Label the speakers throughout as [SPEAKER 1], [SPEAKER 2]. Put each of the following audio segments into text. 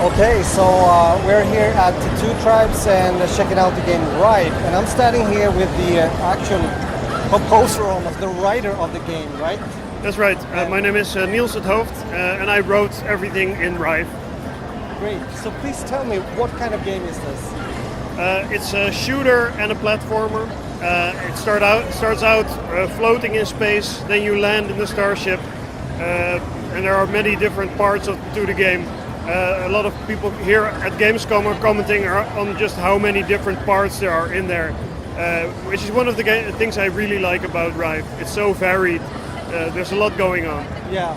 [SPEAKER 1] Okay, so we're here at the Two Tribes and checking out the game Rive, and I'm standing here with the actual composer, almost the writer of the game, right?
[SPEAKER 2] That's right. My name is Niels het Hoofd, and I wrote everything in Rive.
[SPEAKER 1] Great. So please tell me, what kind of game is this?
[SPEAKER 2] It's a shooter and a platformer. It starts out floating in space, then you land in the starship, and there are many different parts to the game. A lot of people here at Gamescom are commenting on just how many different parts there are in there, which is one of the things I really like about Rive. It's so varied. There's a lot going on.
[SPEAKER 1] Yeah.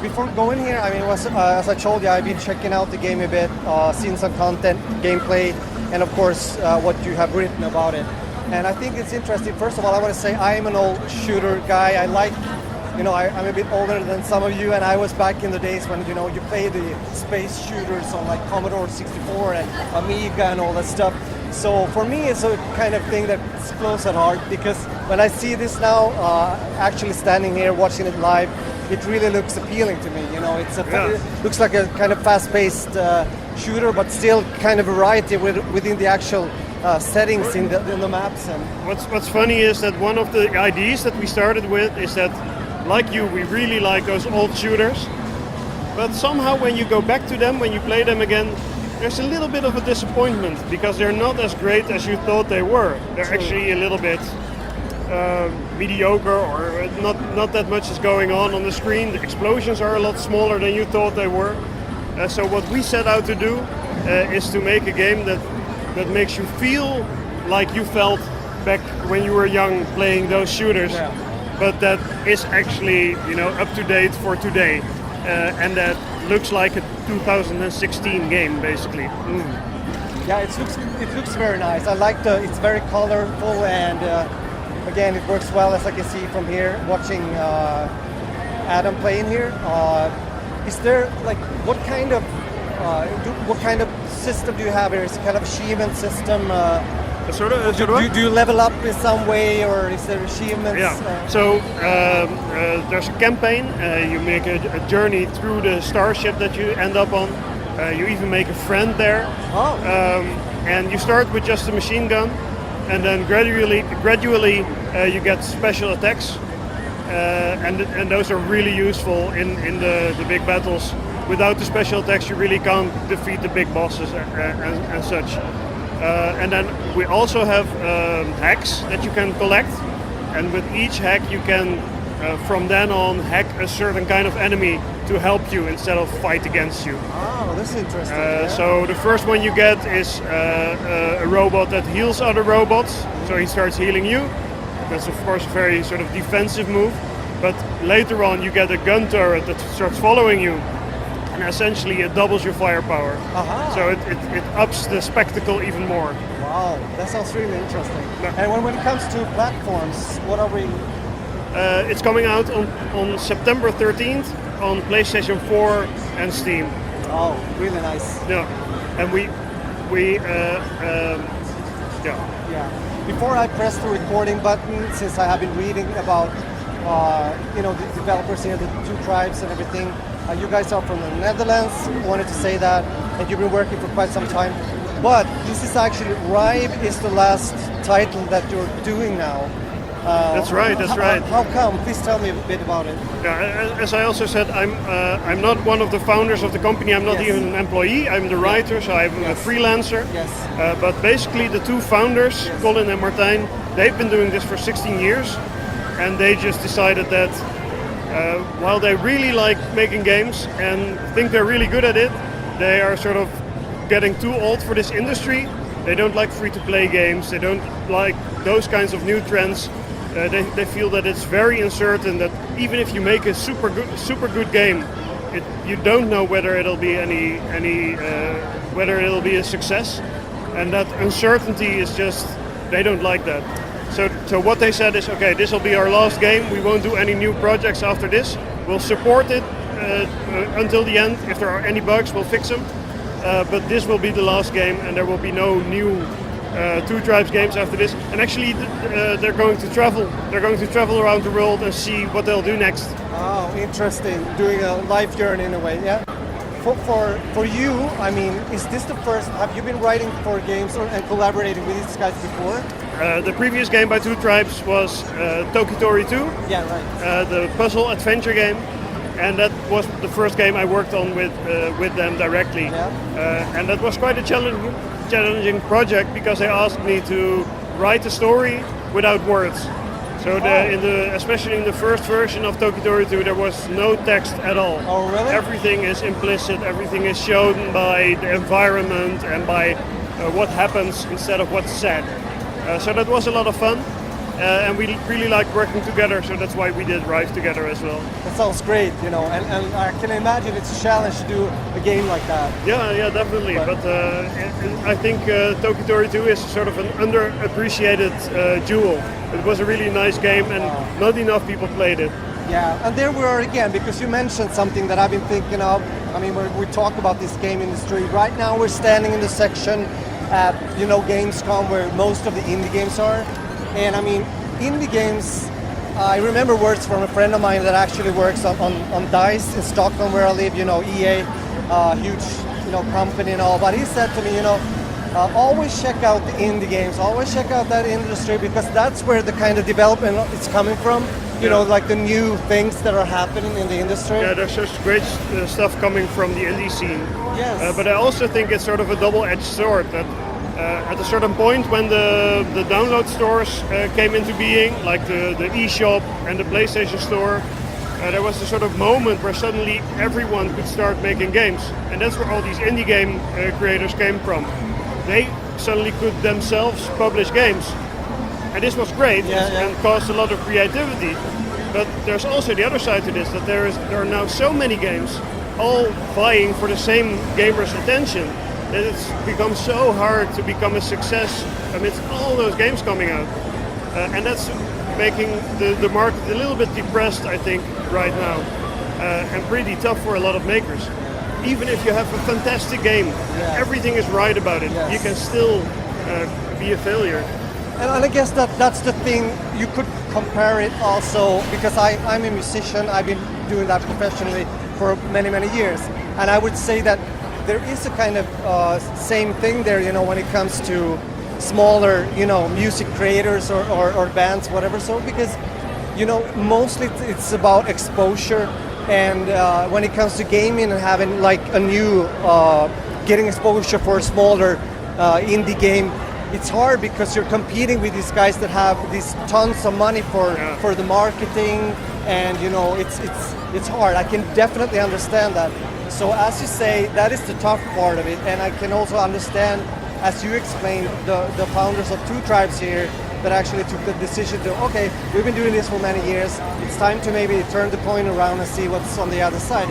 [SPEAKER 1] Before going here, I mean, as I told you, I've been checking out the game a bit, seen some content, gameplay, and of course what you have written about it. And I think it's interesting. First of all, I want to say I am an old shooter guy. I like, I'm a bit older than some of you, and I was back in the days when, you played the space shooters on like Commodore 64 and Amiga and all that stuff. So for me, it's a kind of thing that's close at heart, because when I see this now, actually standing here watching it live, it really looks appealing to me. It looks like a kind of fast-paced shooter, but still kind of variety within the actual settings in the maps. And
[SPEAKER 2] what's funny is that one of the ideas that we started with is that, like you, we really like those old shooters, but somehow when you go back to them, when you play them again, there's a little bit of a disappointment because they're not as great as you thought they were. They're
[SPEAKER 1] True.
[SPEAKER 2] actually a little bit mediocre, or not that much is going on the screen. The explosions are a lot smaller than you thought they were. So what we set out to do is to make a game that makes you feel like you felt back when you were young playing those shooters, but that is actually up to date for today, and that looks like a 2016 game basically.
[SPEAKER 1] Yeah, it looks very nice. I like it's very colorful, and again, it works well, as I can see from here watching Adam playing here. Is there what kind of system do you have here? Is it kind of achievement system? Do you level up in some way, or is there achievements?
[SPEAKER 2] Yeah. So there's a campaign. You make a journey through the starship that you end up on. You even make a friend there.
[SPEAKER 1] Oh.
[SPEAKER 2] And you start with just a machine gun, and then gradually you get special attacks, and those are really useful in the big battles. Without the special attacks, you really can't defeat the big bosses and such. And then we also have hacks that you can collect, and with each hack you can from then on hack a certain kind of enemy to help you instead of fight against you.
[SPEAKER 1] Oh, that's interesting.
[SPEAKER 2] So the first one you get is a robot that heals other robots, so he starts healing you. That's of course a very sort of defensive move, but later on you get a gun turret that starts following you, and essentially it doubles your firepower. So it ups the spectacle even more.
[SPEAKER 1] Wow, that sounds really interesting. And when it comes to platforms, what are we?
[SPEAKER 2] It's coming out on September 13th on PlayStation 4 and Steam.
[SPEAKER 1] Oh, really nice.
[SPEAKER 2] Yeah, and we
[SPEAKER 1] Before I press the recording button, since I have been reading about the developers here, the Two Tribes and everything. You guys are from the Netherlands, wanted to say that, and you've been working for quite some time. But this is actually, Rive is the last title that you're doing now.
[SPEAKER 2] That's right.
[SPEAKER 1] How come? Please tell me a bit about it.
[SPEAKER 2] Yeah, as I also said, I'm not one of the founders of the company. I'm not even an employee. I'm the writer, so I'm a freelancer.
[SPEAKER 1] Yes.
[SPEAKER 2] But basically, the two founders, Colin and Martijn, they've been doing this for 16 years, and they just decided that while they really like making games and think they're really good at it, they are sort of getting too old for this industry. They don't like free-to-play games. They don't like those kinds of new trends. They feel that it's very uncertain, that even if you make a super good game, you don't know whether it'll be whether it'll be a success, and that uncertainty is just, they don't like that. So what they said is, okay, this will be our last game. We won't do any new projects after this. We'll support it until the end. If there are any bugs, we'll fix them. But this will be the last game, and there will be no new Two Tribes games after this. And actually, they're going to travel. They're going to travel around the world and see what they'll do next.
[SPEAKER 1] Oh, interesting. Doing a life journey in a way, yeah? for you, I mean, is this the first? Have you been writing for games and collaborating with these guys before?
[SPEAKER 2] The previous game by Two Tribes was Tokitori 2,
[SPEAKER 1] Yeah, right.
[SPEAKER 2] the puzzle adventure game, and that was the first game I worked on with them directly.
[SPEAKER 1] Yeah.
[SPEAKER 2] And that was quite a challenging project because they asked me to write a story without words. So especially in the first version of Tokitori 2, there was no text at all.
[SPEAKER 1] Oh, really?
[SPEAKER 2] Everything is implicit. Everything is shown by the environment and by what happens instead of what's said. So that was a lot of fun, and we really liked working together. So that's why we did Rive together as well.
[SPEAKER 1] That sounds great, you know, and I can imagine it's a challenge to do a game like that.
[SPEAKER 2] Yeah, definitely. But and I think Tokitori 2 is sort of an underappreciated jewel. It was a really nice game, and not enough people played it.
[SPEAKER 1] Yeah, and there we are again, because you mentioned something that I've been thinking of. I mean, we talk about this game industry. Right now we're standing in the section at, you know, Gamescom, where most of the indie games are. And I mean, indie games, I remember words from a friend of mine that actually works on DICE in Stockholm, where I live, you know, EA, huge, you know, company and all. But he said to me, you know, always check out the indie games, always check out that industry, because that's where the kind of development is coming from. You know, like the new things that are happening in the industry.
[SPEAKER 2] Yeah, there's just great stuff coming from the indie scene.
[SPEAKER 1] Yes.
[SPEAKER 2] But I also think it's sort of a double-edged sword that at a certain point when the download stores came into being, like the eShop and the PlayStation Store, there was a sort of moment where suddenly everyone could start making games. And that's where all these indie game creators came from. They suddenly could themselves publish games. And this was great and caused a lot of creativity. But there's also the other side to this, that there are now so many games all vying for the same gamer's attention that it's become so hard to become a success amidst all those games coming out. And that's making the market a little bit depressed, I think, right now. And pretty tough for a lot of makers. Even if you have a fantastic game, everything is right about it, you can still be a failure.
[SPEAKER 1] And I guess that's the thing, you could compare it also, because I'm a musician, I've been doing that professionally for many, many years. And I would say that there is a kind of same thing there, you know, when it comes to smaller, you know, music creators or bands, whatever. So because, you know, mostly it's about exposure. And when it comes to gaming and having like a new, getting exposure for a smaller indie game, it's hard because you're competing with these guys that have these tons of money for the marketing, and you know it's hard. I can definitely understand that. So as you say, that is the tough part of it, and I can also understand, as you explained, the founders of Two Tribes here that actually took the decision to, okay, we've been doing this for many years. It's time to maybe turn the coin around and see what's on the other side.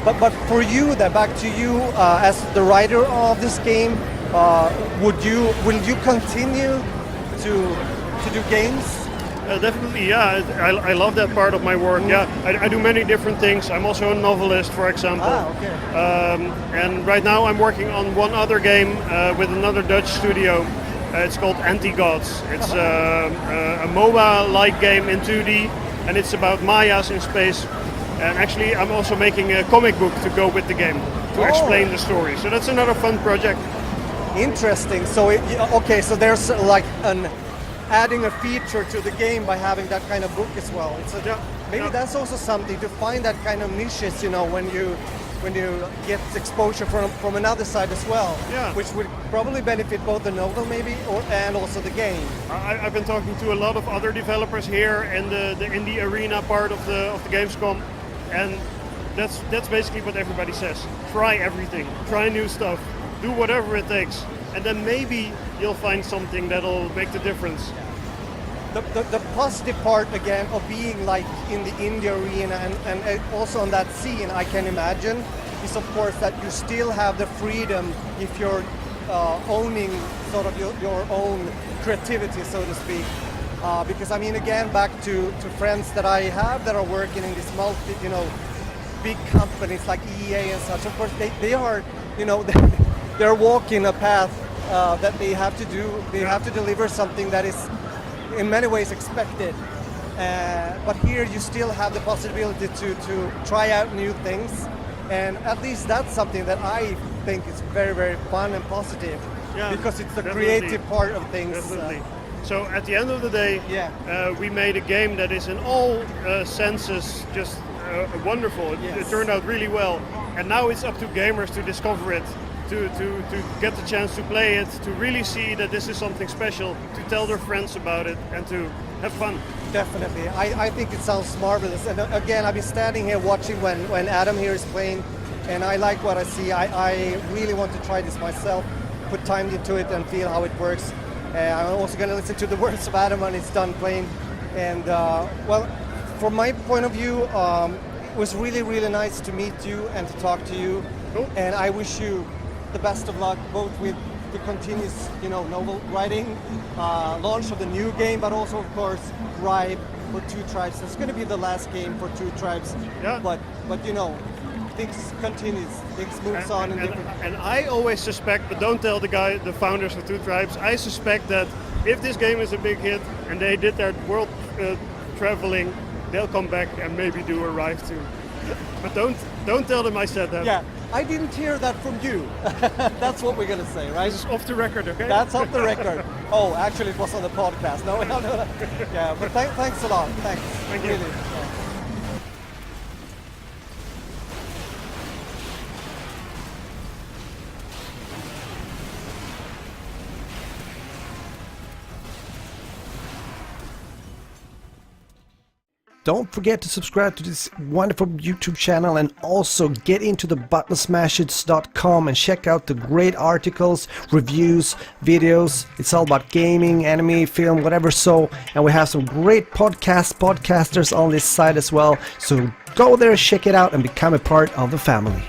[SPEAKER 1] But for you, back to you as the writer of this game. Will you continue to do games?
[SPEAKER 2] Definitely, yeah. I love that part of my work. Yeah, I do many different things. I'm also a novelist, for example.
[SPEAKER 1] Okay.
[SPEAKER 2] And right now I'm working on one other game with another Dutch studio. It's called Anti-Gods. It's a MOBA-like game in 2D, and it's about Mayas in space. And actually, I'm also making a comic book to go with the game to explain the story. So that's another fun project.
[SPEAKER 1] Interesting. So so there's like adding a feature to the game by having that kind of book as well. Maybe that's also something to find that kind of niches, you know, when you get exposure from another side as well.
[SPEAKER 2] Yeah.
[SPEAKER 1] Which would probably benefit both the novel maybe and also the game.
[SPEAKER 2] I've been talking to a lot of other developers here in the indie arena part of the Gamescom, and that's basically what everybody says. Try everything. Try new stuff. Do whatever it takes, and then maybe you'll find something that'll make the difference.
[SPEAKER 1] The positive part again of being like in the indie arena and also on that scene, I can imagine, is of course that you still have the freedom if you're owning sort of your own creativity, so to speak. Because I mean, again, back to friends that I have that are working in these big companies like EA and such. Of course, they are, you know, they're walking a path that they have to do. They have to deliver something that is in many ways expected. But here you still have the possibility to try out new things And at least that's something that I think is very, very fun and positive,
[SPEAKER 2] Yeah,
[SPEAKER 1] because it's the
[SPEAKER 2] definitely.
[SPEAKER 1] creative part of things.
[SPEAKER 2] Definitely. So at the end of the day,
[SPEAKER 1] Yeah.
[SPEAKER 2] we made a game that is in all senses just wonderful.
[SPEAKER 1] Yes.
[SPEAKER 2] It turned out really well, and now it's up to gamers to discover it, to get the chance to play it, to really see that this is something special, to tell their friends about it, and to have fun.
[SPEAKER 1] Definitely. I think it sounds marvelous. And again, I've been standing here watching when Adam here is playing, and I like what I see. I really want to try this myself, put time into it and feel how it works. I'm also going to listen to the words of Adam when he's done playing. And well, from my point of view, it was really, really nice to meet you and to talk to you.
[SPEAKER 2] Cool.
[SPEAKER 1] And I wish you the best of luck, both with the continuous, novel writing, launch of the new game, but also, of course, Rive for Two Tribes. It's going to be the last game for Two Tribes.
[SPEAKER 2] Yeah.
[SPEAKER 1] But things continues, things moves on.
[SPEAKER 2] And I always suspect, but don't tell the founders of Two Tribes, I suspect that if this game is a big hit and they did their world traveling, they'll come back and maybe do a Rive too. But don't tell them I said that.
[SPEAKER 1] Yeah, I didn't hear that from you. That's what we're going to say, right?
[SPEAKER 2] This is off the record, okay?
[SPEAKER 1] That's off the record. Oh, actually, it was on the podcast. No. Yeah, but thanks a lot. Thanks.
[SPEAKER 2] Thank you.
[SPEAKER 1] Really. Yeah.
[SPEAKER 3] Don't forget to subscribe to this wonderful YouTube channel, and also get into the buttonsmashers.com and check out the great articles, reviews, videos. It's all about gaming, anime, film, whatever. So, and we have some great podcasters on this site as well. So go there, check it out, and become a part of the family.